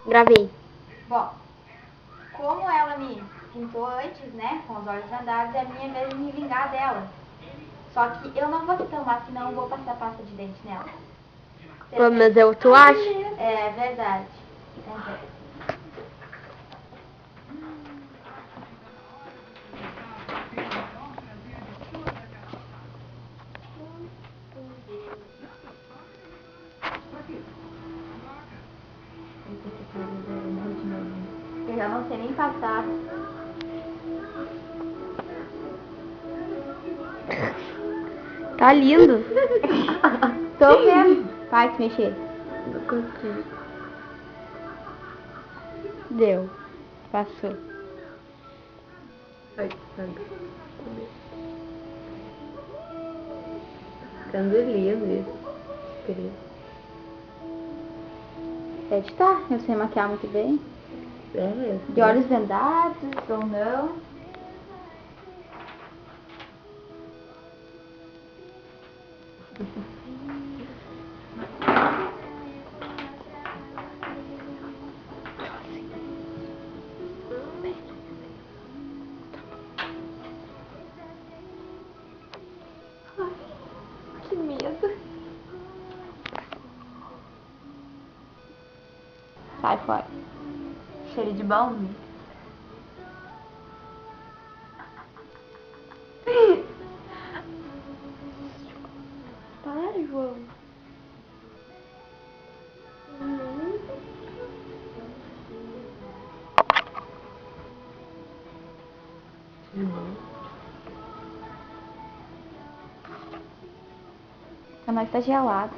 Gravei. Bom, como ela me pintou antes, né, com os olhos vendados, é a minha vez de me vingar dela. Só que eu não vou ser tão má, senão eu vou passar pasta de dente nela. Pô, mas eu, tu acha? É verdade. É. Eu já não sei nem passar. Tá lindo. Tô vendo. Vai se mexer. Não consigo. Deu. Passou. Ai, sangue. Ficando lindo isso. Querido. Tá, eu sei maquiar muito bem. É, De olhos vendados ou não. Que medo. Sai fora. Cheiro de balme. Para, João. A nós tá gelado.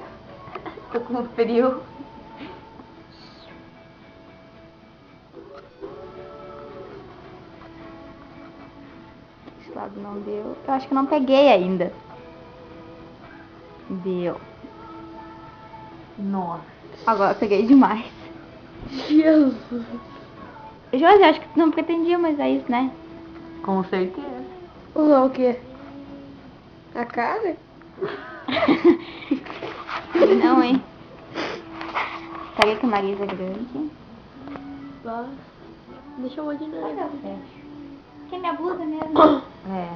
Tô com frio. Esse lado não deu. Eu acho que não peguei ainda. Deu. Nossa. Agora eu peguei demais. Jesus. Josi, acho que tu não pretendia mais é isso, né? Com certeza. O quê? A cara? Não, hein? Peraí que o nariz é grande. Nossa. Deixa eu olhar Vai dar nele. certo. Que é minha blusa mesmo. É.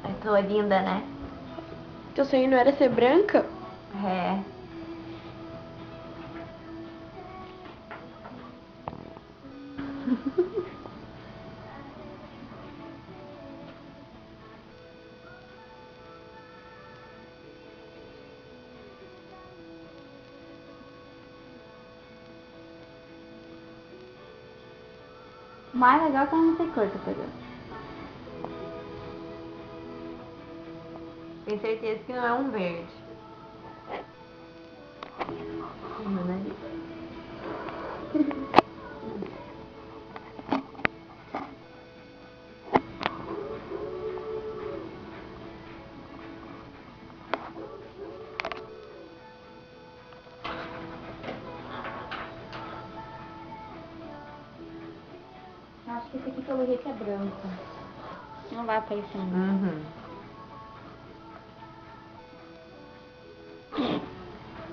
Eu tô linda, né? Teu sonho não era ser branca? É. O mais legal é que eu não sei cor que eu pegando. Tenho certeza que não é um verde. Meu nariz. Acho que esse aqui pelo jeito é branco. Não vai aparecer muito. Uhum.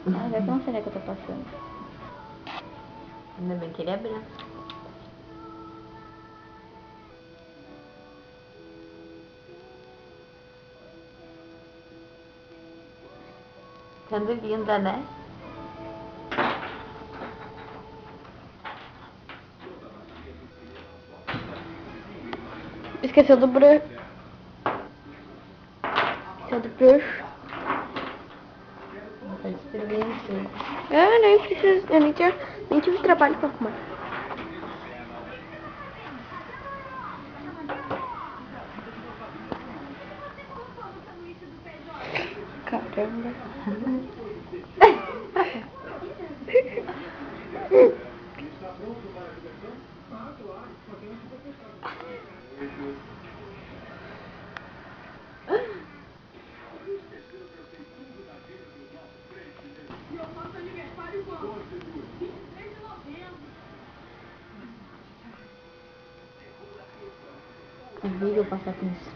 Mas é que eu não sei onde é que eu tô passando. Ainda bem que ele é branco. Ficando linda, né? Esqueceu do brush. Esqueceu do brush. Tá destruindo tudo. Eu nem preciso. Eu nem tive trabalho pra arrumar. Caramba. É horrível passar com isso.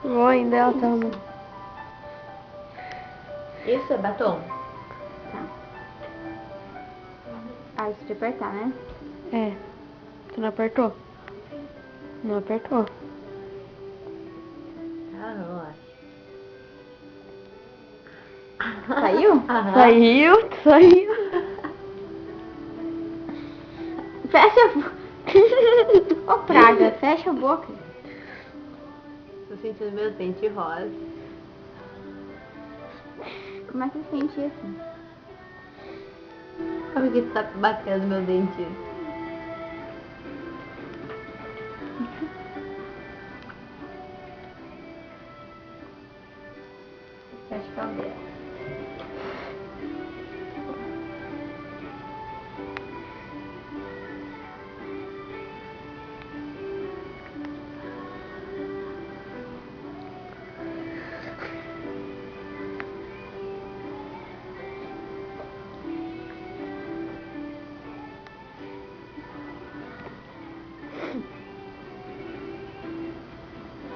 Mãe dela tá. Isso é batom? Ah, isso de apertar, né? É. Tu não apertou? Não apertou. Ah, Saiu? Aham. Saiu. Fecha a boca. Ô, praga, fecha a boca. Tô sentindo meu dente rosa. Como é que você sente isso? Sabe que tá batendo meu dente? Fecha a cabeça.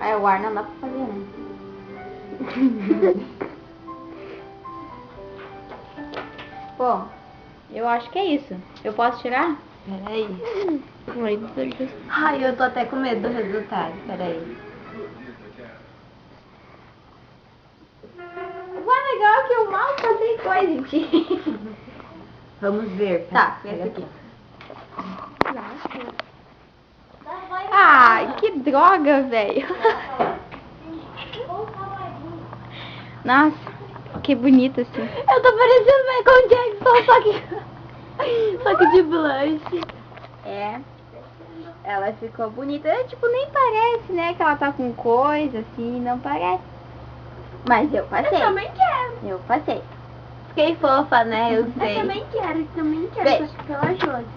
Aí o ar não dá pra fazer, né? Bom, eu acho que é isso. Eu posso tirar? Peraí. Ai, Deus. Ai, eu tô até com medo do resultado. Peraí. O mais legal é que eu mal passei coisa em ti. Vamos ver. Tá, pega esse aqui. Nossa. Ai, que droga, velho. Nossa, que bonito assim. Eu tô parecendo Michael Jackson, só que de blush. É. Ela ficou bonita. É, tipo, nem parece, né? Que ela tá com coisa assim, não parece. Mas eu passei. Eu também quero. Eu passei. Fiquei fofa, né? Eu sei. Eu também quero. Beijo. Pela Josi.